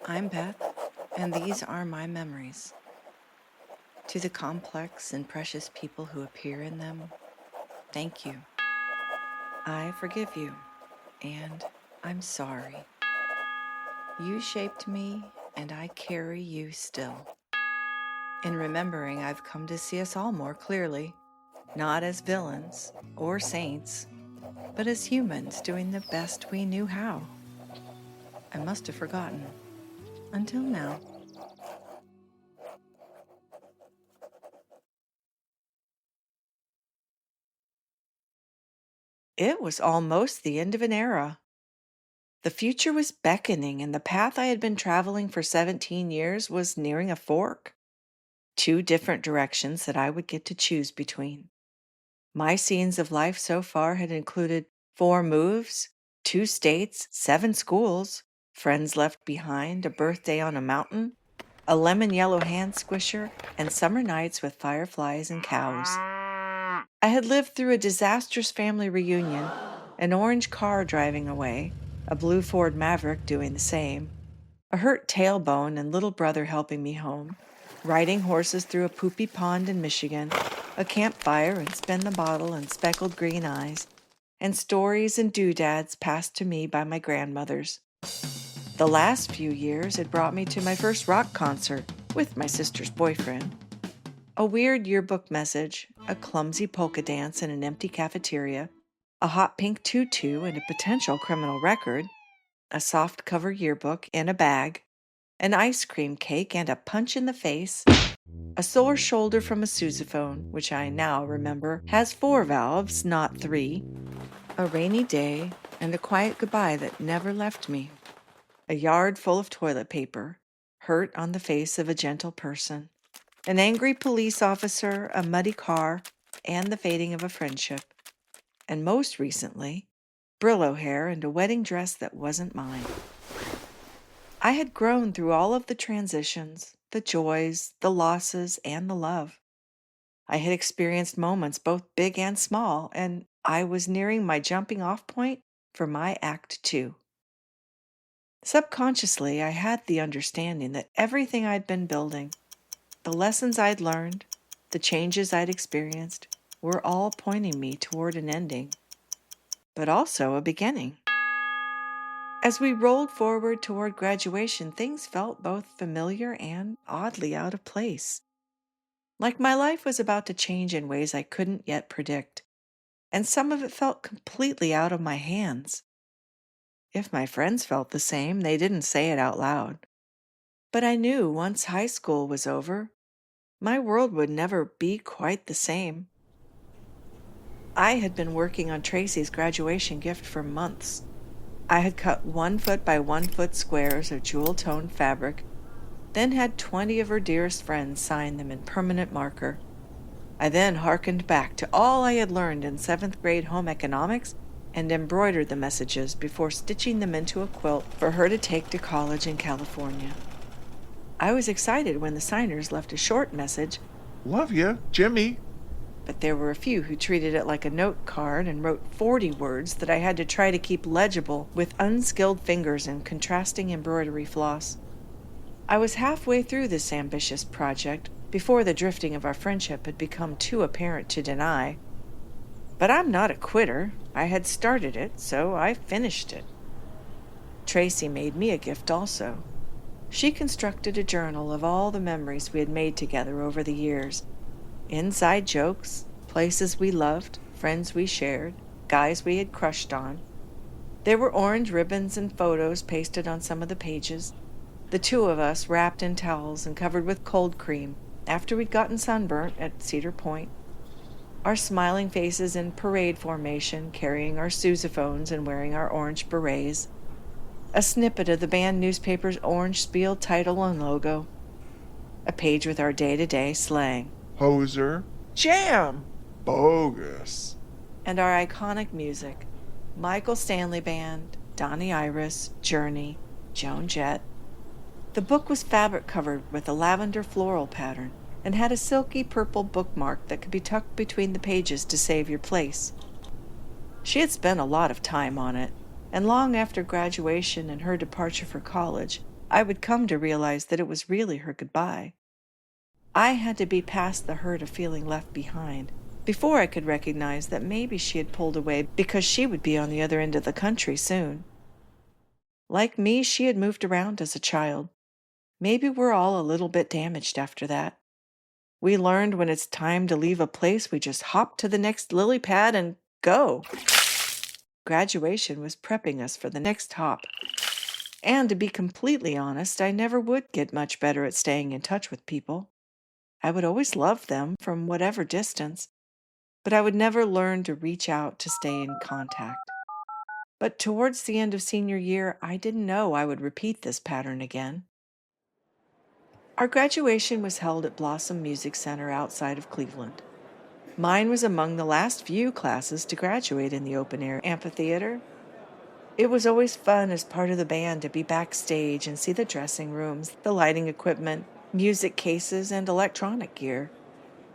I'm Beth, and these are my memories. To the complex and precious people who appear in them, thank you. I forgive you, and I'm sorry. You shaped me, and I carry you still. In remembering, I've come to see us all more clearly, not as villains or saints, but as humans doing the best we knew how. I must have forgotten, until now. It was almost the end of an era. The future was beckoning, and the path I had been traveling for 17 years was nearing a fork. Two different directions that I would get to choose between. My scenes of life so far had included 4 moves, 2 states, 7 schools, friends left behind, a birthday on a mountain, a lemon yellow hand squisher, and summer nights with fireflies and cows. I had lived through a disastrous family reunion, an orange car driving away, a blue Ford Maverick doing the same, a hurt tailbone and little brother helping me home, riding horses through a poopy pond in Michigan, a campfire and spin the bottle and speckled green eyes, and stories and doodads passed to me by my grandmothers. The last few years had brought me to my first rock concert with my sister's boyfriend. A weird yearbook message, a clumsy polka dance in an empty cafeteria, a hot pink tutu and a potential criminal record, a soft cover yearbook in a bag, an ice cream cake and a punch in the face, a sore shoulder from a sousaphone, which I now remember has 4 valves, not 3, a rainy day, and a quiet goodbye that never left me, a yard full of toilet paper, hurt on the face of a gentle person, an angry police officer, a muddy car, and the fading of a friendship. And most recently, Brillo hair and a wedding dress that wasn't mine. I had grown through all of the transitions, the joys, the losses, and the love. I had experienced moments both big and small, and I was nearing my jumping off point for my Act 2. Subconsciously, I had the understanding that everything I'd been building, the lessons I'd learned, the changes I'd experienced, were all pointing me toward an ending, but also a beginning. As we rolled forward toward graduation, things felt both familiar and oddly out of place. Like my life was about to change in ways I couldn't yet predict, and some of it felt completely out of my hands. If my friends felt the same, they didn't say it out loud. But I knew once high school was over, my world would never be quite the same. I had been working on Tracy's graduation gift for months. I had cut 1 foot by 1 foot squares of jewel-toned fabric, then had 20 of her dearest friends sign them in permanent marker. I then hearkened back to all I had learned in 7th grade home economics and embroidered the messages before stitching them into a quilt for her to take to college in California. I was excited when the signers left a short message, "Love ya, Jimmy." but there were a few who treated it like a note card and wrote 40 words that I had to try to keep legible with unskilled fingers and contrasting embroidery floss. I was halfway through this ambitious project before the drifting of our friendship had become too apparent to deny. But I'm not a quitter. I had started it, so I finished it. Tracy made me a gift also. She constructed a journal of all the memories we had made together over the years. Inside jokes, places we loved, friends we shared, guys we had crushed on. There were orange ribbons and photos pasted on some of the pages. The 2 of us wrapped in towels and covered with cold cream after we'd gotten sunburnt at Cedar Point. Our smiling faces in parade formation, carrying our sousaphones and wearing our orange berets. A snippet of the band newspaper's orange spiel title and logo. A page with our day-to-day slang. Hoser. Jam! Bogus. And our iconic music. Michael Stanley Band, Donnie Iris, Journey, Joan Jett. The book was fabric covered with a lavender floral pattern and had a silky purple bookmark that could be tucked between the pages to save your place. She had spent a lot of time on it, and long after graduation and her departure for college, I would come to realize that it was really her goodbye. I had to be past the hurt of feeling left behind before I could recognize that maybe she had pulled away because she would be on the other end of the country soon. Like me, she had moved around as a child. Maybe we're all a little bit damaged after that. We learned when it's time to leave a place, we just hop to the next lily pad and go. Graduation was prepping us for the next hop. And to be completely honest, I never would get much better at staying in touch with people. I would always love them from whatever distance, but I would never learn to reach out to stay in contact. But towards the end of senior year, I didn't know I would repeat this pattern again. Our graduation was held at Blossom Music Center outside of Cleveland. Mine was among the last few classes to graduate in the open-air amphitheater. It was always fun as part of the band to be backstage and see the dressing rooms, the lighting equipment, music cases, and electronic gear.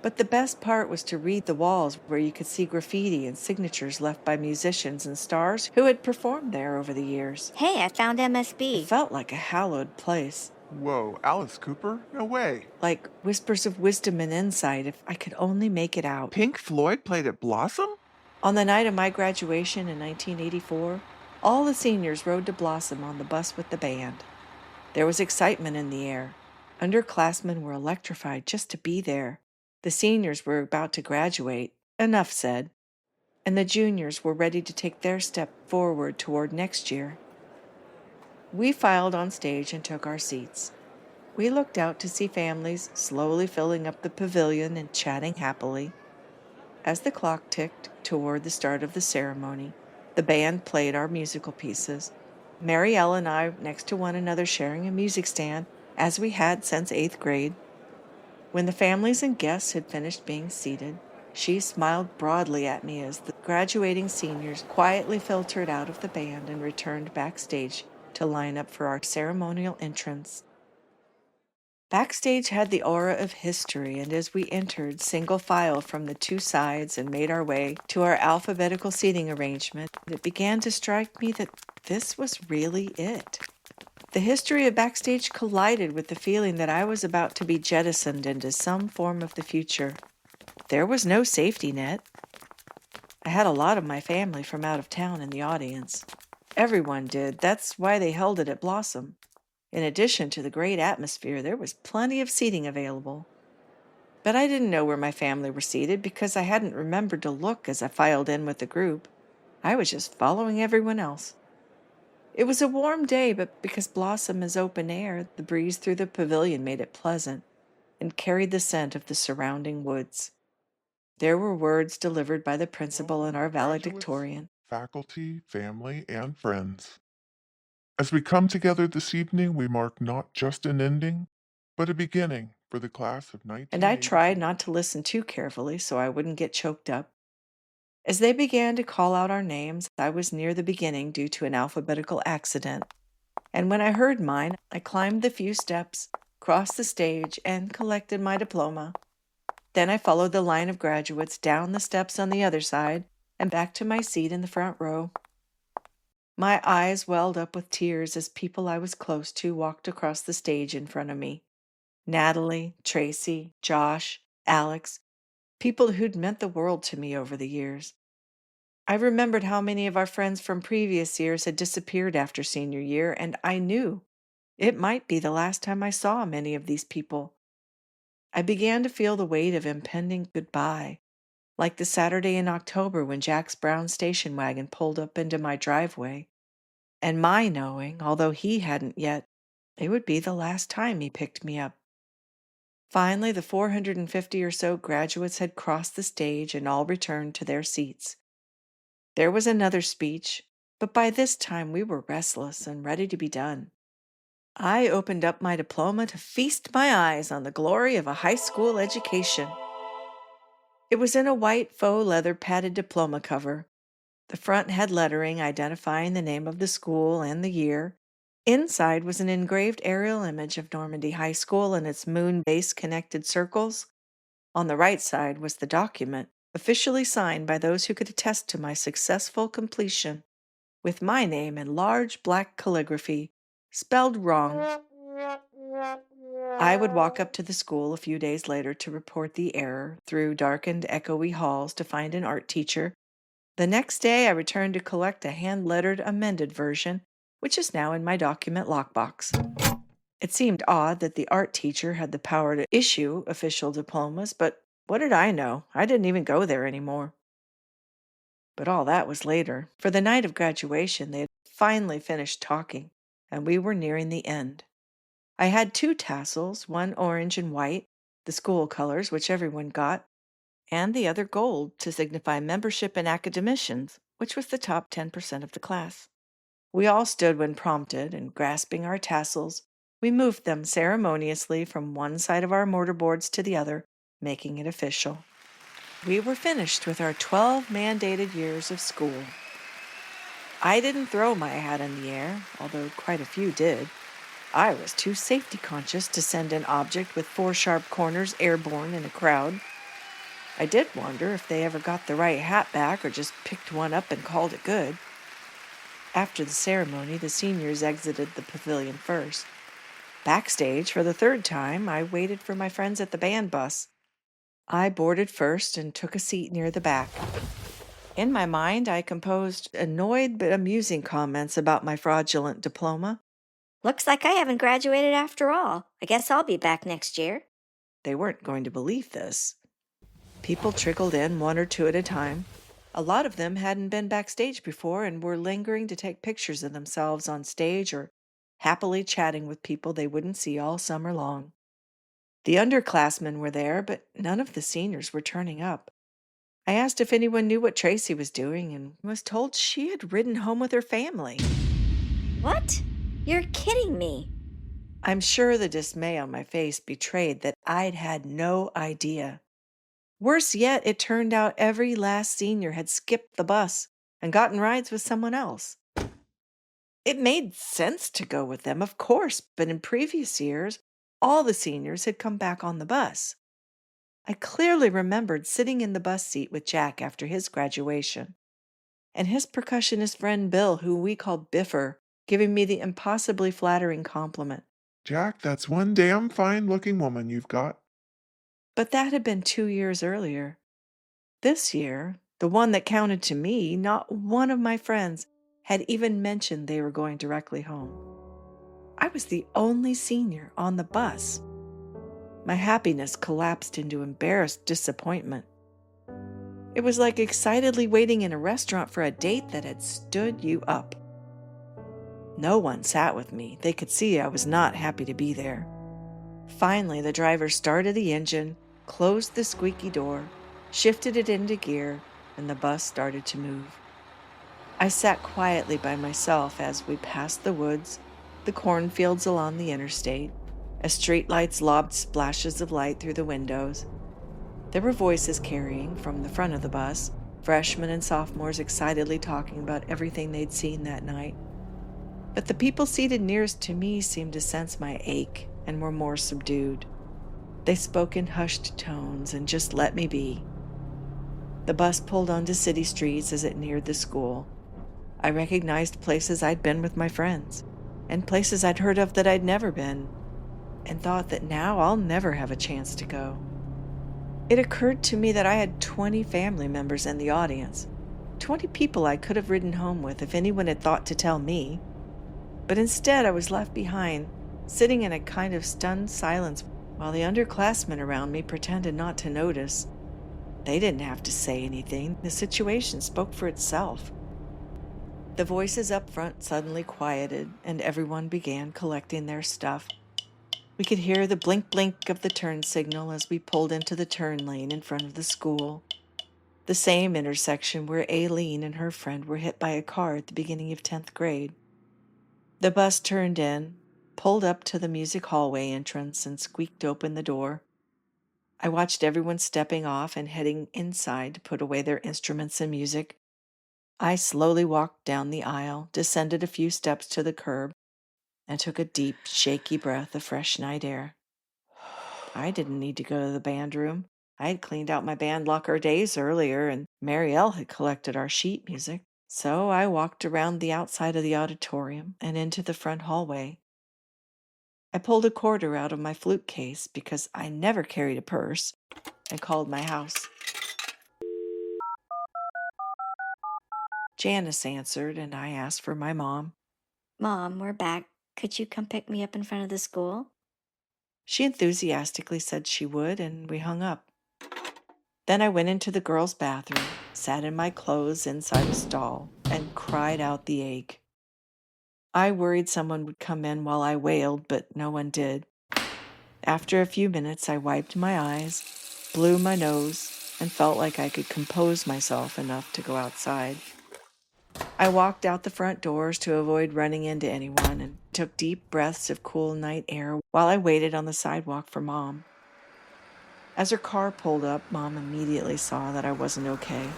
But the best part was to read the walls where you could see graffiti and signatures left by musicians and stars who had performed there over the years. Hey, I found It MSB. felt like a hallowed place, Whoa, Alice Cooper? No way. like whispers of wisdom and insight if I could only make it out. Pink Floyd played at Blossom? On the night of my graduation in 1984, all the seniors rode to Blossom on the bus with the band. There was excitement in the air. Underclassmen were electrified just to be there. The seniors were about to graduate, enough said, and the juniors were ready to take their step forward toward next year. We filed on stage and took our seats. We looked out to see families slowly filling up the pavilion and chatting happily. As the clock ticked toward the start of the ceremony, the band played our musical pieces. Mary Ellen and I next to one another sharing a music stand, as we had since 8th grade. When the families and guests had finished being seated, she smiled broadly at me as the graduating seniors quietly filtered out of the band and returned backstage to line up for our ceremonial entrance. Backstage had the aura of history, and as we entered single file from the two sides and made our way to our alphabetical seating arrangement, it began to strike me that this was really it. The history of backstage collided with the feeling that I was about to be jettisoned into some form of the future. There was no safety net. I had a lot of my family from out of town in the audience. Everyone did. That's why they held it at Blossom. In addition to the great atmosphere, there was plenty of seating available. But I didn't know where my family were seated because I hadn't remembered to look as I filed in with the group. I was just following everyone else. It was a warm day, but because Blossom is open air, the breeze through the pavilion made it pleasant and carried the scent of the surrounding woods. There were words delivered by the principal and our Graduates, valedictorian. faculty, family, and friends. As we come together this evening, we mark not just an ending, but a beginning for the class of And I tried 1984. not to listen too carefully so I wouldn't get choked up. As they began to call out our names, I was near the beginning due to an alphabetical accident. And when I heard mine, I climbed the few steps, crossed the stage, and collected my diploma. Then I followed the line of graduates down the steps on the other side and back to my seat in the front row. My eyes welled up with tears as people I was close to walked across the stage in front of me. Natalie, Tracy, Josh, Alex, people who'd meant the world to me over the years. I remembered how many of our friends from previous years had disappeared after senior year, and I knew it might be the last time I saw many of these people. I began to feel the weight of impending goodbye, like the Saturday in October when Jack's brown station wagon pulled up into my driveway, and my knowing, although he hadn't yet, it would be the last time he picked me up. Finally, the 450 or so graduates had crossed the stage and all returned to their seats. There was another speech, but by this time we were restless and ready to be done. I opened up my diploma to feast my eyes on the glory of a high school education. It was in a white faux leather padded diploma cover. The front had lettering identifying the name of the school and the year. Inside was an engraved aerial image of Normandy High School and its moon base connected circles. On the right side was the document, officially signed by those who could attest to my successful completion, with my name in large black calligraphy, spelled wrong. I would walk up to the school a few days later to report the error through darkened, echoey halls to find an art teacher. The next day, I returned to collect a hand-lettered, amended version, which is now in my document lockbox. It seemed odd that the art teacher had the power to issue official diplomas, but what did I know? I didn't even go there anymore. But all that was later. For the night of graduation, they had finally finished talking, and we were nearing the end. I had 2 tassels, one orange and white, the school colors, which everyone got, and the other gold to signify membership in academicians, which was the top 10% of the class. We all stood when prompted, and grasping our tassels, we moved them ceremoniously from one side of our mortarboards to the other, making it official. We were finished with our 12 mandated years of school. I didn't throw my hat in the air, although quite a few did. I was too safety conscious to send an object with 4 sharp corners airborne in a crowd. I did wonder if they ever got the right hat back or just picked one up and called it good. After the ceremony, the seniors exited the pavilion first. Backstage, for the 3rd time, I waited for my friends at the band bus. I boarded first and took a seat near the back. In my mind, I composed annoyed but amusing comments about my fraudulent diploma. Looks like I haven't graduated after all. I guess I'll be back next year. They weren't going to believe this. People trickled in 1 or 2 at a time. A lot of them hadn't been backstage before and were lingering to take pictures of themselves on stage or happily chatting with people they wouldn't see all summer long. The underclassmen were there, but none of the seniors were turning up. I asked if anyone knew what Tracy was doing and was told she had ridden home with her family. What? You're kidding me. I'm sure the dismay on my face betrayed that I'd had no idea. Worse yet, it turned out every last senior had skipped the bus and gotten rides with someone else. It made sense to go with them, of course, but in previous years, all the seniors had come back on the bus. I clearly remembered sitting in the bus seat with Jack after his graduation, and his percussionist friend Bill, who we called Biffer, giving me the impossibly flattering compliment. Jack, that's one damn fine looking woman you've got. But that had been 2 years earlier. This year, the one that counted to me, not one of my friends had even mentioned they were going directly home. I was the only senior on the bus. My happiness collapsed into embarrassed disappointment. It was like excitedly waiting in a restaurant for a date that had stood you up. No one sat with me. They could see I was not happy to be there. Finally, the driver started the engine, closed the squeaky door, shifted it into gear, and the bus started to move. I sat quietly by myself as we passed the woods, the cornfields along the interstate, as streetlights lobbed splashes of light through the windows. There were voices carrying, from the front of the bus, freshmen and sophomores excitedly talking about everything they'd seen that night. But the people seated nearest to me seemed to sense my ache and were more subdued. They spoke in hushed tones and just let me be. The bus pulled onto city streets as it neared the school. I recognized places I'd been with my friends, and places I'd heard of that I'd never been, and thought that now I'll never have a chance to go. It occurred to me that I had 20 family members in the audience, 20 people I could have ridden home with if anyone had thought to tell me. But instead I was left behind, sitting in a kind of stunned silence while the underclassmen around me pretended not to notice. They didn't have to say anything. The situation spoke for itself. The voices up front suddenly quieted, and everyone began collecting their stuff. We could hear the blink-blink of the turn signal as we pulled into the turn lane in front of the school, the same intersection where Aileen and her friend were hit by a car at the beginning of 10th grade. The bus turned in, pulled up to the music hallway entrance, and squeaked open the door. I watched everyone stepping off and heading inside to put away their instruments and music. I slowly walked down the aisle, descended a few steps to the curb, and took a deep, shaky breath of fresh night air. I didn't need to go to the band room. I had cleaned out my band locker days earlier, and Marielle had collected our sheet music. So I walked around the outside of the auditorium and into the front hallway, I pulled a quarter out of my flute case because I never carried a purse and called my house. Janice answered, and I asked for my mom. Mom, we're back. Could you come pick me up in front of the school? She enthusiastically said she would, and we hung up. Then I went into the girls' bathroom, sat in my clothes inside a stall, and cried out the ache. I worried someone would come in while I wailed, but no one did. After a few minutes, I wiped my eyes, blew my nose, and felt like I could compose myself enough to go outside. I walked out the front doors to avoid running into anyone and took deep breaths of cool night air while I waited on the sidewalk for Mom. As her car pulled up, Mom immediately saw that I wasn't okay.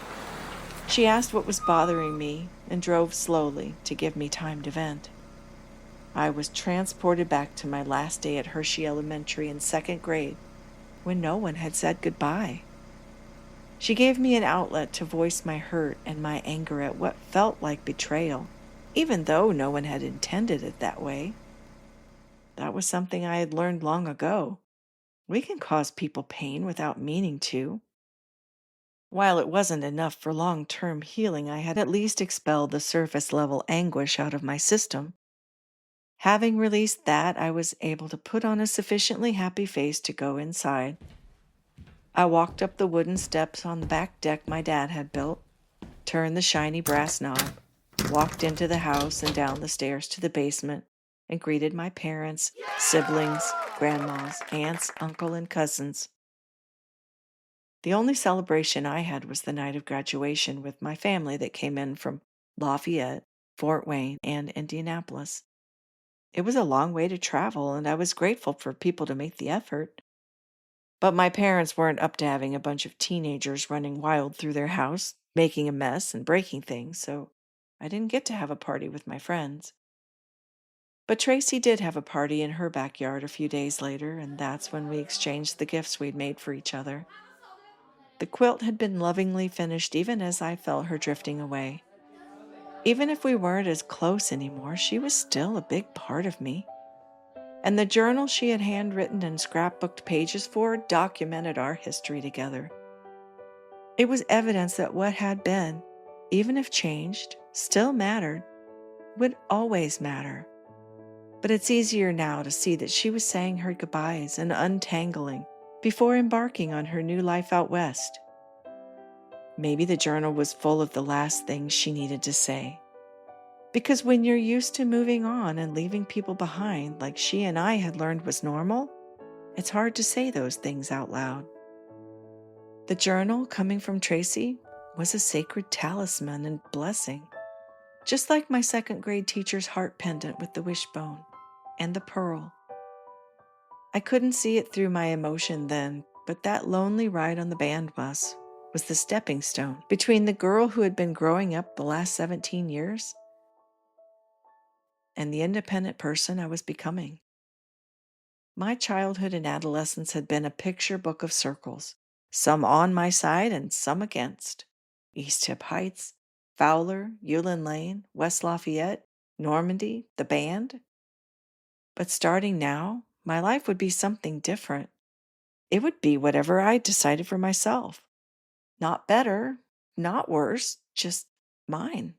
She asked what was bothering me and drove slowly to give me time to vent. I was transported back to my last day at Hershey Elementary in second grade when no one had said goodbye. She gave me an outlet to voice my hurt and my anger at what felt like betrayal, even though no one had intended it that way. That was something I had learned long ago. We can cause people pain without meaning to. While it wasn't enough for long-term healing, I had at least expelled the surface-level anguish out of my system. Having released that, I was able to put on a sufficiently happy face to go inside. I walked up the wooden steps on the back deck my dad had built, turned the shiny brass knob, walked into the house and down the stairs to the basement, and greeted my parents, siblings, grandmas, aunts, uncle, and cousins. The only celebration I had was the night of graduation with my family that came in from Lafayette, Fort Wayne, and Indianapolis. It was a long way to travel, and I was grateful for people to make the effort. But my parents weren't up to having a bunch of teenagers running wild through their house, making a mess and breaking things, so I didn't get to have a party with my friends. But Tracy did have a party in her backyard a few days later, and that's when we exchanged the gifts we'd made for each other. The quilt had been lovingly finished even as I felt her drifting away. Even if we weren't as close anymore, she was still a big part of me. And the journal she had handwritten and scrapbooked pages for documented our history together. It was evidence that what had been, even if changed, still mattered, would always matter. But it's easier now to see that she was saying her goodbyes and untangling before embarking on her new life out west. Maybe the journal was full of the last things she needed to say. Because when you're used to moving on and leaving people behind like she and I had learned was normal, it's hard to say those things out loud. The journal, coming from Tracy, was a sacred talisman and blessing, just like my second grade teacher's heart pendant with the wishbone and the pearl. I couldn't see it through my emotion then, but that lonely ride on the band bus was the stepping stone between the girl who had been growing up the last 17 years and the independent person I was becoming. My childhood and adolescence had been a picture book of circles, some on my side and some against. East Hip Heights, Fowler, Eulin Lane, West Lafayette, Normandy, the band. But starting now, my life would be something different. It would be whatever I decided for myself. Not better, not worse, just mine.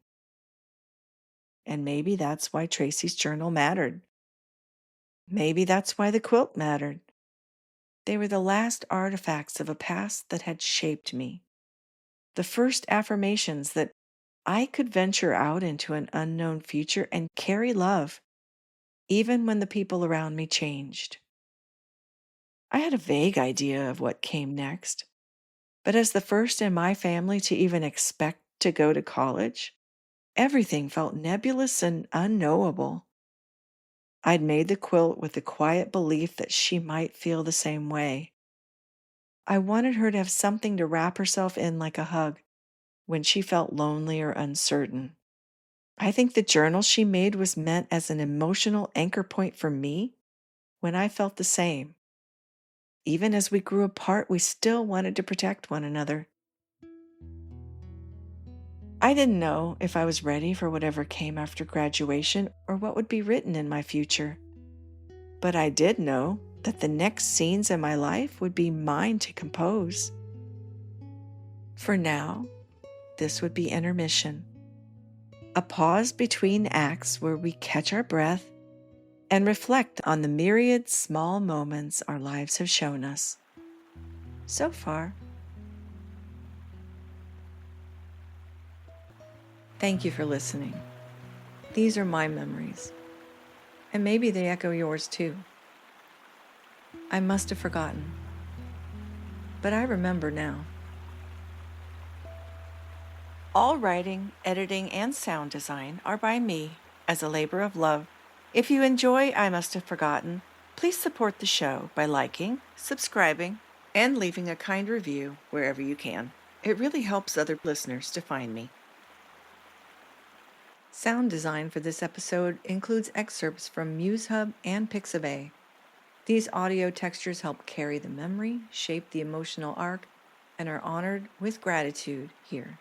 And maybe that's why Tracy's journal mattered. Maybe that's why the quilt mattered. They were the last artifacts of a past that had shaped me. The first affirmations that I could venture out into an unknown future and carry love, even when the people around me changed. I had a vague idea of what came next, but as the first in my family to even expect to go to college, everything felt nebulous and unknowable. I'd made the quilt with the quiet belief that she might feel the same way. I wanted her to have something to wrap herself in like a hug when she felt lonely or uncertain. I think the journal she made was meant as an emotional anchor point for me when I felt the same. Even as we grew apart, we still wanted to protect one another. I didn't know if I was ready for whatever came after graduation or what would be written in my future. But I did know that the next scenes in my life would be mine to compose. For now, this would be intermission, a pause between acts where we catch our breath and reflect on the myriad small moments our lives have shown us so far. Thank you for listening. These are my memories, and maybe they echo yours too. I must have forgotten, but I remember now. All writing, editing, and sound design are by me as a labor of love. If you enjoy I Must Have Forgotten, please support the show by liking, subscribing, and leaving a kind review wherever you can. It really helps other listeners to find me. Sound design for this episode includes excerpts from MuseHub and Pixabay. These audio textures help carry the memory, shape the emotional arc, and are honored with gratitude here.